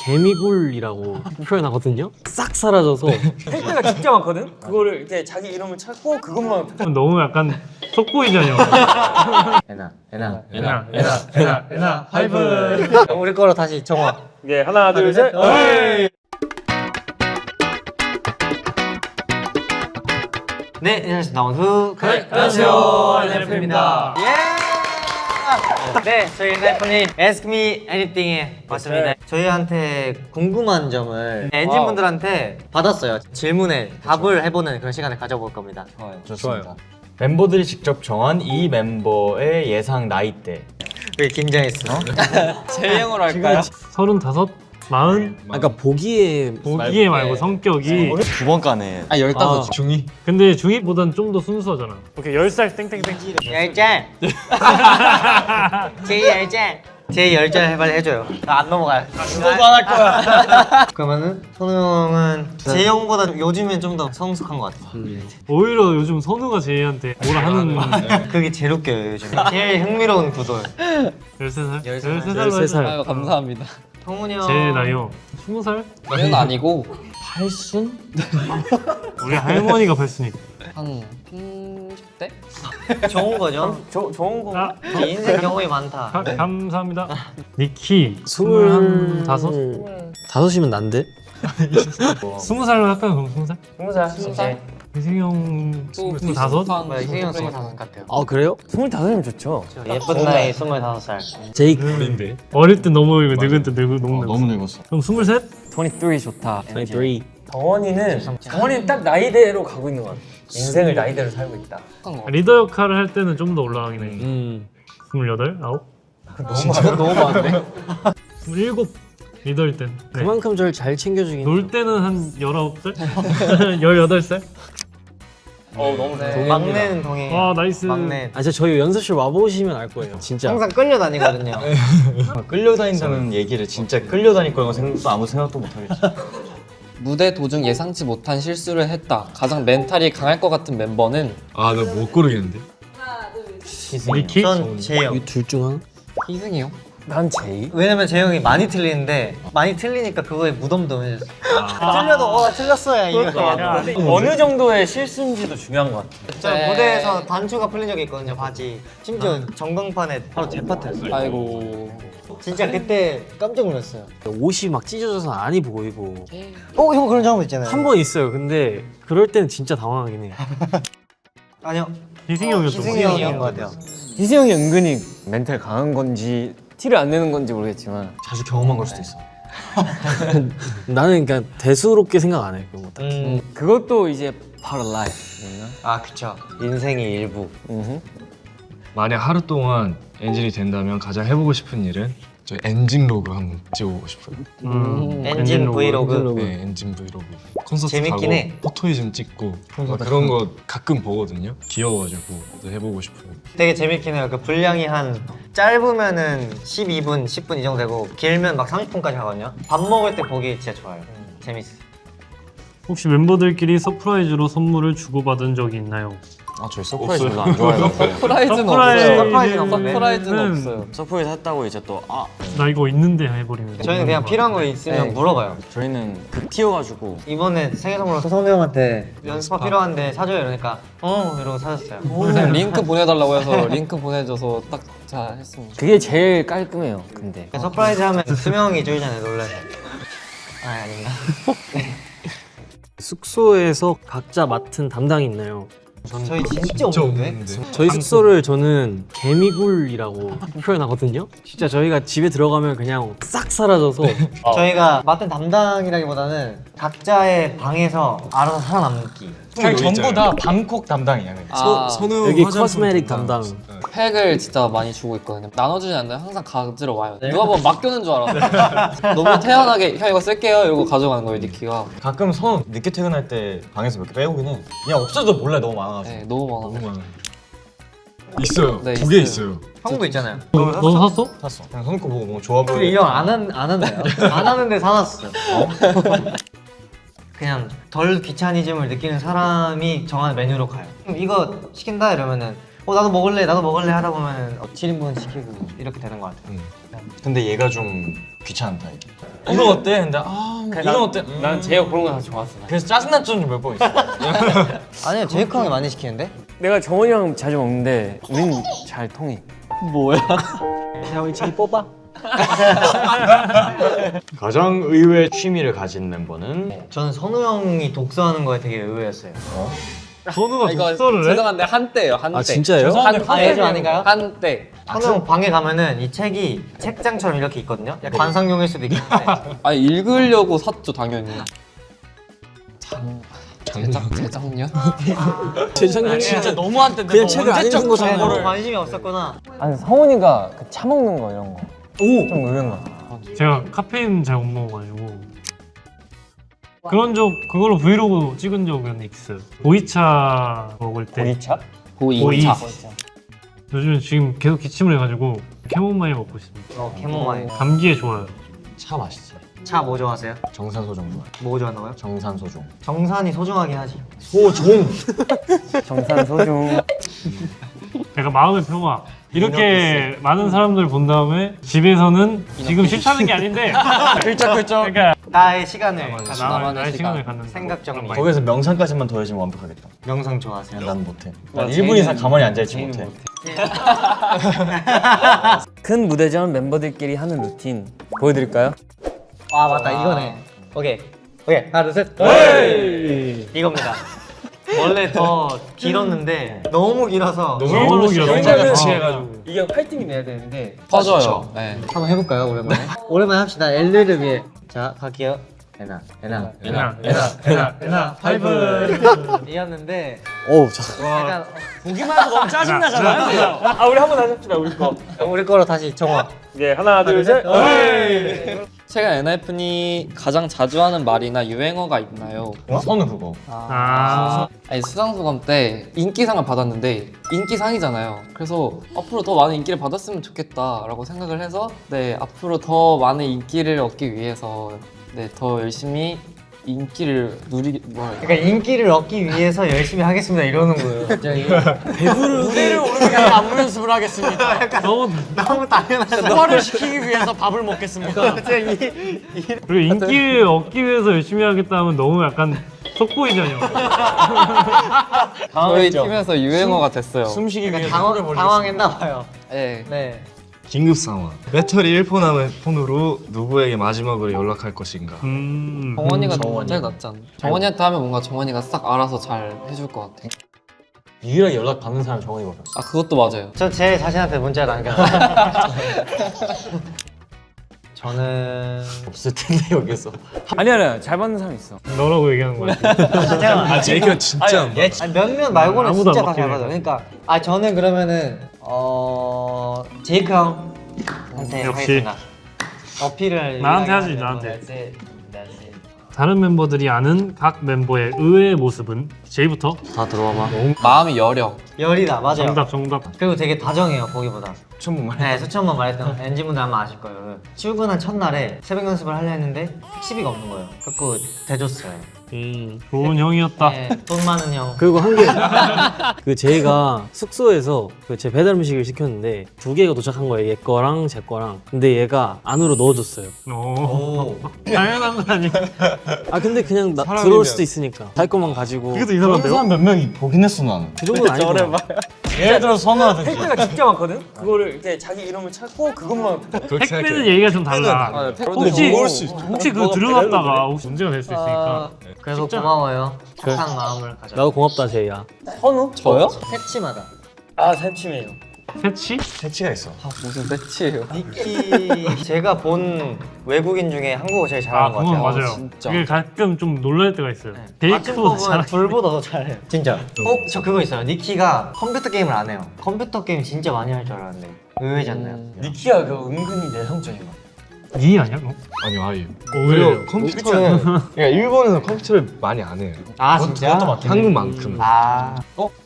개미굴이라고 표현하거든요. 싹 사라져서 팩트가 진짜 많거든? 그거를 이렇게 자기 이름을 찾고 그것만 너무 약간 속보이잖아요. 에나 하이브. 우리 거로 다시 정화. 예, 하나 둘 셋. 네, 안녕하세요. 나온 후. 안녕하세요, NF입니다. 네, 저희 NF님 Ask Me Anything에 왔습니다. 저희한테 궁금한 점을 엔진분들한테 받았어요. 질문에 답을 해보는 그런 시간을 가져볼 겁니다. 좋습니다. 멤버들이 직접 정한 이 멤버의 예상 나이대. 왜 긴장했어? 제형으로 할까요? 35? 40? 아까 보기에 보기에 말고 성격이. 두 번 까네. 아 15. 중2? 근데 중2보단 좀 더 순수하잖아. 오케이 10살 땡땡땡. 10살. 제 10살. 제 10살 빨리 해줘요. 나 안 넘어가요. 너도 안 할 거야. 그러면은 선우 형은 제 형보다 요즘엔 좀 더 성숙한 것 같아. 오히려 요즘 선우가 제이한테 뭐라 하는. 그게 제일 웃겨요 요즘. 제일 흥미로운 구도예요. 13살? 13살. 13살. 아유 감사합니다. 성훈이 형. 제 나이요 20살? 나는 아니고 팔순? 우리 할머니가 발수니까. 한 30대? 좋은 거죠. 좋은 거. 아, 제 인생 경험이 많다. 감사합니다. 니키 25? 25이면 난데? 20살로 할까요 그럼 20살? 20살. 희승형 25? 희승이 형 25 같아요. 아 그래요? 25이면 좋죠. 예쁜 나이 25살. 제이크 어릴 때 너무 이거 늙은 때 늙고 너무 너무 늙었어. 그럼 23? 23 좋다. 23 정원이는 딱 나이대로 가고 있는 것 같아. 인생을 나이대로 살고 있다. 리더 역할을 할 때는 좀 더 올라가긴 해 28? 9? 너무 많은데? 27 리더일 땐 네. 그만큼 저를 잘 챙겨주긴 놀 때는 한 19살? 18살? 너무 잘. 막내는 동해. 와 나이스 막내. 아 진짜 저희 연습실 와보시면 알 거예요 진짜 항상 끌려다니거든요. 끌려다닌다는 얘기를 진짜 끌려다닐 거라고 생각도 아무 생각도 못 하겠어. 무대 도중 예상치 못한 실수를 했다. 가장 멘탈이 강할 것 같은 멤버는 아 나 못 고르겠는데. 니키? 전 재영. 둘 중 하나? 희승이 형. 난 제이. 왜냐면 재영이 많이 틀리는데 많이 틀리니까 그거에 무덤덤해졌어. 틀려도 틀렸어야 이거. 어느 정도의 실수인지도 중요한 것 같아. 저 무대에서 단추가 풀린 적이 있거든요 바지. 심지어 전광판에 바로 제 파트였어요. 아이고. 진짜 그때 깜짝 놀랐어요. 옷이 막 찢어져서 안이 보이고 형 그런 경험 있잖아요. 한 번 있어요 근데 그럴 때는 진짜 당황하긴 해요 아니요. 희승이 형이었던 희승이 형인 것 같아요. 희승이 형이 은근히 멘탈 강한 건지 티를 안 내는 건지 모르겠지만 자주 경험한 걸 수도 있어. 나는 그러니까 대수롭게 생각 안 해 그런 거 딱히 그것도 이제 part of life. 아 그쵸. 인생의 일부. 만약 하루 동안 엔진이 된다면 가장 해보고 싶은 일은 저 엔진 로그 한번 찍어보고 싶어요. 엔진 브이로그. 네, 엔진 브이로그. 콘서트 재밌긴 가고 해. 포토이즘 찍고 막 그런 거 가끔 보거든요. 귀여워가지고 또 해보고 싶어요. 되게 재밌긴 해요. 그 분량이 한 짧으면은 12분, 10분 이 정도 되고 길면 막 30분까지 하거든요. 밥 먹을 때 보기 진짜 좋아요. 재밌어. 혹시 멤버들끼리 서프라이즈로 선물을 주고받은 적이 있나요? 아 저희 서프라이즈 별로 안 좋아해요. 서프라이즈는 서프라이즈. 없어요. 서프라이즈는 는 없어요. 서프라이즈 했다고 이제 또 나 이거 있는데 해버리면 저희는 그냥 필요한 거 있으면 네. 물어봐요. 저희는 극티여가지고 이번에 생일 선물로 선우 형한테 연습화 필요한데 사줘요 이러니까 이러고 사줬어요. 그냥 링크 보내달라고 해서 링크 보내줘서 딱 자 했습니다. 그게 제일 깔끔해요. 근데 서프라이즈 하면 수명이 줄잖아요 놀라서. 아닌가? 숙소에서 각자 맡은 담당이 있나요? 저희 진짜 없는데? 저희 숙소를 저는 개미굴이라고 표현하거든요 진짜 저희가 집에 들어가면 그냥 싹 사라져서 저희가 맡은 담당이라기보다는 각자의 방에서 알아서 살아남기. 그냥 전부 다 방콕 담당이야. 아, 선우 여기 화장품 코스메틱 담당 팩을 진짜 많이 주고 있거든요. 나눠주지 않나요? 항상 가지러 와요. 누가 보면 맡겨는 줄 알았어요. 너무 태연하게 형 이거 쓸게요 이러고 가져가는 거예요 니키가. 가끔 선 늦게 퇴근할 때 방에서 몇 개 빼오긴 해. 그냥 없어도 몰라 너무 많아가지고. 네 너무 많아. 너무 많아. 있어요. 네, 2개 있어요. 있어요. 형도 있잖아요. 너도 샀어? 샀어. 그냥 선거 보고 뭔가 좋아 보여. 근데 이 형 안 한대요. 안 하는데 사놨어요. 그냥 덜 귀차니즘을 느끼는 사람이 정한 메뉴로 가요. 이거 시킨다 이러면은 나도 먹을래 하다 보면 7인분 시키고 이렇게 되는 것 같아요. 근데 얘가 좀 귀찮다 이게. 이거 어때? 근데 이건 어때? 난 제가 그런 거 다 좋았어. 그래서 짜증난 적이 몇 번 있어. 아니요, 제이크 형이 많이 시키는데? 내가 정원이랑 자주 먹는데 우린 잘 통해. 형이 제일 뽑아. 가장 의외의 취미를 가진 멤버는 저는 선우 형이 독서하는 거에 되게 의외였어요. 선우가 이거 독서를 해? 죄송한데 한때요 한때. 아 진짜요? 예전 아닌가요? 한때. 선우 형 방에 가면은 이 책이 책장처럼 이렇게 있거든요? 약간 관상용일 수도 있겠는데 아니 읽으려고 샀죠 당연히. 재작년? 재작년 진짜 너무 한때 그냥 책을 안 읽은 거잖아. 너무 관심이 없었구나. 아니 성훈이가 그 차 먹는 거 이런 거. 좀 의외인 거 같아. 제가 카페인 잘 못 먹어가지고 그걸로 브이로그 찍은 적은 있어요. 보이차 먹을 때 보이차? 보이. 고2차. 요즘 지금 계속 기침을 해가지고 캐모마일 먹고 있습니다. 캐모마일. 감기에 좋아요. 차 맛있지. 차 뭐 좋아하세요? 정산소종 좋아해. 뭐 좋아한다고요? 정산소종. 정산이 소중하긴 하지. 소종. 정산 소중. 약간 마음의 평화. 이렇게 많은 사람들 본 다음에 집에서는 지금 싫다는 게 아닌데 글쩍글쩍. 그러니까 나의 시간을 나만의 시간. 시간을 갖는 생각 정리. 거기서 명상까지만 더해지면 완벽하겠다. 명상 좋아하세요? 난 못해. 난 1분 이상 가만히 앉아있지 못해. 큰 무대 전 멤버들끼리 하는 루틴 보여드릴까요? 아 맞다 이거네. 오케이 하나 둘 셋. 이겁니다. 원래 더 길었는데 너무 길어서 너무 길어서 왜냐면 해가지고. 이게 화이팅이 돼야 되는데 터져요. 네. 한번 해볼까요 오랜만에? 오랜만에 합시다. 엘르를 위해. 자 갈게요. 에나 파이브 이었는데 오, 저 약간 보기만 해도 너무 짜증나잖아요. 아 우리 한번 다시 합시다 우리 거. 우리 거로 다시 정화. 예 하나 둘 셋. 최근 엔하이픈이 가장 자주 하는 말이나 유행어가 있나요? 선우 그거. 아니 수상소감 때 인기상을 받았는데 인기상이잖아요. 그래서 앞으로 더 많은 인기를 받았으면 좋겠다라고 생각을 해서 네 앞으로 더 많은 인기를 얻기 위해서 네 더 열심히 인기를 누리기 그러니까 인기를 얻기 위해서 열심히 하겠습니다 이러는 거예요. 갑자기 무대를 오르면 안무 연습을 하겠습니다. 너무 너무 당연하다. 소화를 시키기 위해서 밥을 먹겠습니다. 그리고 인기를 얻기 위해서 열심히 하겠다면 너무 약간 속보이잖아요. 저희 팀에서 유행어가 됐어요. 숨쉬기 위해 당황했나 봐요. 네. 네. 긴급 상황. 배터리 1% 남은 폰으로 누구에게 마지막으로 연락할 것인가. 정원이가 제일 낫지 않나? 정원이한테 하면 뭔가 정원이가 싹 알아서 잘 해줄 것 같아. 유일하게 연락 받는 사람 정원이 먹었어. 아 그것도 맞아요. 저 제 자신한테 문자를 남겼어요. 저는 없을 텐데 여기서. 아니야 잘 받는 사람 있어. 너라고 얘기하는 거야. 아 제이크가 진짜 안 봐. 몇몇 말고는 아무도 진짜 안 다 잘 바뀌네. 받아요. 그러니까 저는 그러면은 제이크 형한테 역시. 하겠습니다. 어필을 나한테 하지, 유일하게 나한테. 하는 거. 다른 멤버들이 아는 각 멤버의 의외의 모습은 제이부터 다 들어와봐. 마음이 여려. 열이다 맞아요. 정답. 그리고 되게 다정해요 거기보다. 천분만. 네, 수천번 말했던 엔진분들 아마 아실 거예요. 출근한 첫날에 새벽 연습을 하려 했는데 택시비가 없는 거예요. 그래서 대줬어요. 좋은 형이었다. 네, 돈 많은 형. 그리고 한 개, 그 제이가 숙소에서 그 제 배달 음식을 시켰는데 2개가 도착한 거예요. 얘 거랑 제 거랑. 근데 얘가 안으로 넣어줬어요. 오. 당연한 거 아니야? 아 근데 그냥 사람이면- 들어올 수도 있으니까 할 것만 가지고. 그것도 그런 이상한데요? 사람 몇 명이 보긴 했어 나는. 그 정도는 아니고. 예를 들어 선우라든지. 택배가 진짜 많거든. 그거를 이렇게 자기 이름을 찾고 그것만. 그렇게 택배는 생각해. 얘기가 좀 달라. 아, 혹시 그거 들여놨다가 혹시 문제가 될 수 있으니까. 그래서 고마워요. 착한 마음을 가져. 나도 고맙다 제이야. 선우? 저요? 새침하다. 아 새침해요. 패치? 패치가 있어. 무슨 배치예요? 니키 제가 본 외국인 중에 한국어 제일 아 잘하는 것 그건 같아요. 맞아요. 진짜. 이게 가끔 좀 놀랄 때가 있어요. 데이크보다 맞춤법은 잘해. 둘보다 더 잘해요. 진짜. 저 그거 있어요. 니키가 컴퓨터 게임을 안 해요. 컴퓨터 게임 진짜 많이 할 줄 알았는데 의외지 않나요? 니키가 그 은근히 내성적인 거. 니 아니야? 너? 아니요 아예. 오히려 오히려 컴퓨터는 그러니까 일본에서 컴퓨터를 많이 안 해요. 아 진짜? 한국만큼.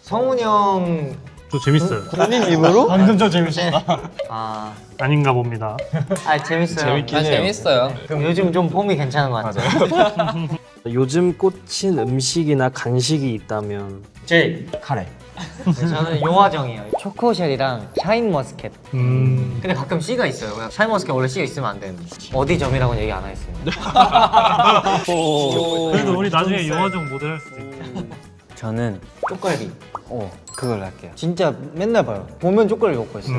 성훈 형 저 재밌어요. 본인 입으로? 방금 저 재밌었어. 아, 아닌가 봅니다. 재밌어요. 재밌긴 아, 해요. 재밌어요. 그럼 요즘 좀 폼이 괜찮은 것 같아요. 요즘 꽂힌 음식이나 간식이 있다면 제일 카레. 저는 요화정이에요. 초코쉘이랑 샤인머스켓. 근데 가끔 C가 있어요. 그냥 샤인머스켓 원래 C가 있으면 안 되는데 어디 점이라고는 얘기 안 하겠습니다. 그래도 우리 나중에 영화적 모델 할 수도 있다. 저는 쪽갈비. 그걸 할게요. 진짜 맨날 봐요. 보면 쪽갈비 먹고 있어요.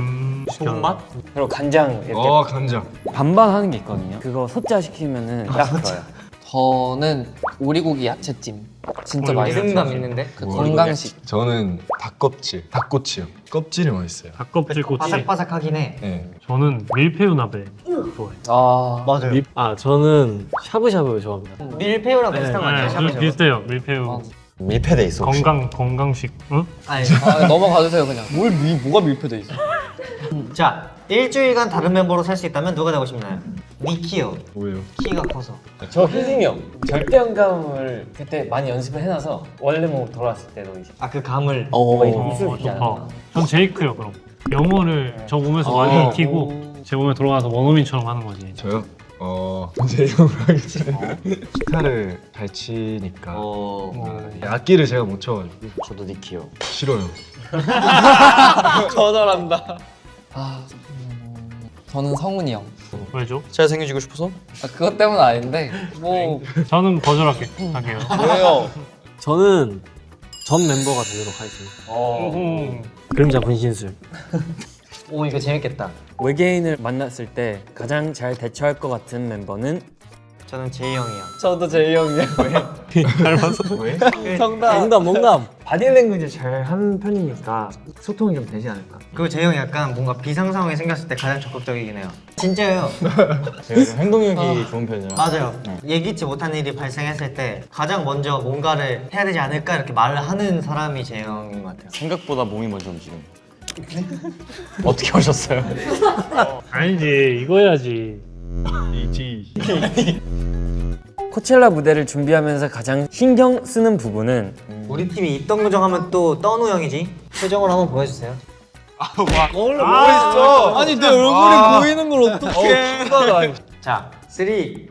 손맛? 그리고 간장 이렇게 간장. 반반 하는 게 있거든요. 그거 소짜 시키면은 딱 좋아요. 저는 오리고기 야채찜 진짜 맛있어요. 리듬감 있는데 그 건강식. 저는 닭껍질. 닭꼬치요. 껍질이 맛있어요. 닭껍질 꼬치. 바삭바삭하긴 해. 네. 저는 밀푀유 나베 좋아해요. 아, 맞아요. 저는 샤브샤브 좋아합니다. 밀푀유랑 비슷한 거 같아요. 샤브샤브. 비슷해요. 밀푀유. 밀폐돼 있어. 혹시? 건강식. 응? 아니, 넘어가 주세요 그냥. 뭐가 밀폐돼 있어? 자, 일주일간 다른 멤버로 살 수 있다면 누가 되고 싶나요? 니키요. 왜요? 키가 커서. 저 희승이 형 절대음감을 그때 많이 연습을 해놔서 원래 몸으로 돌아왔을 때도 이제 아, 그 감을. 있을 수 있지 않아? 전 제이크요 그럼. 영어를 저 몸에서 많이 익히고 제 몸에 돌아가서 원어민처럼 하는 거지. 저요? 제 형으로 하겠습니다. 기타를 잘 치니까 악기를 제가 못 쳐가지고 저도 니키요. 싫어요. 거절한다. 저는 성훈이 형. 왜죠? 잘생겨지고 싶어서? 아, 그것 때문은 아닌데 뭐 저는 거절할게요. 왜요? 저는 전 멤버가 되도록 하겠습니다. 그림자 분신술. 오, 이거 재밌겠다. 외계인을 만났을 때 가장 잘 대처할 것 같은 멤버는 저는 제이 형이요. 저도 제이 형이에요. 농담. 바디랭귀지 잘 하는 편이니까 소통이 좀 되지 않을까? 그리고 제이 형이 약간 뭔가 비상 상황이 생겼을 때 가장 적극적이긴 해요. 진짜요. 제가 좀 행동력이 좋은 편이라. 맞아요. 예기치 못한 일이 발생했을 때 가장 먼저 뭔가를 해야 되지 않을까 이렇게 말을 하는 사람이 제이 형인 것 같아요. 생각보다 몸이 먼저 움직임. 어떻게 오셨어요? 아니지 이거 해야지. 코첼라 무대를 준비하면서 가장 신경 쓰는 부분은 우리 팀이 입덕요정 하면 또 떠누 형이지. 표정으로 한번 보여주세요. 아니 내 얼굴이 보이는 걸 어떡해. 자, 3, 2, 1.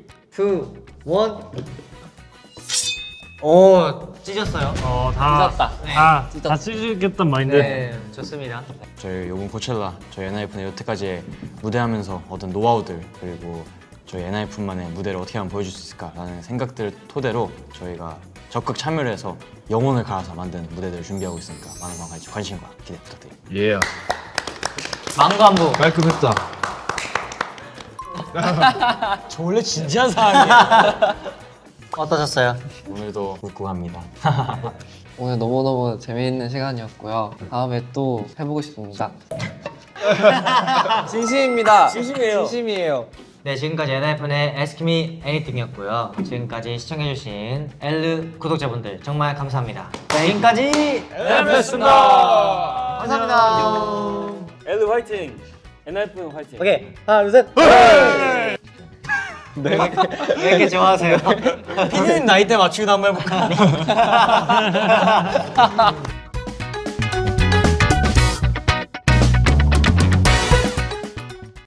오, 찢었어요. 다 찢겠단 마인드. 네, 좋습니다. 저희 요번 코첼라, 저희 엔하이픈의 여태까지 무대하면서 얻은 노하우들 그리고 저희 엔하이픈만의 무대를 어떻게 하면 보여줄 수 있을까라는 생각들을 토대로 저희가 적극 참여를 해서 영혼을 갈아서 만든 무대들을 준비하고 있으니까 많은 관심과 기대 부탁드립니다. 예. 망관부. 깔끔했다. 저 원래 진지한 사람이에요. 어떠셨어요? 오늘도 꿀꿀합니다. 오늘 너무너무 재미있는 시간이었고요. 다음에 또 해보고 싶습니다. 진심입니다. 진심이에요. 네, 지금까지 엔하이픈의 Ask Me Anything이었고요. 지금까지 시청해주신 엘르 구독자분들 정말 감사합니다. 네, 지금까지 엘르였습니다. 감사합니다. 엘르 화이팅. 엔하이픈 화이팅. 오케이, 하나, 둘, 셋. 네. 왜 이렇게 좋아하세요? 피디님 나이대 맞추기도 한번 해볼까?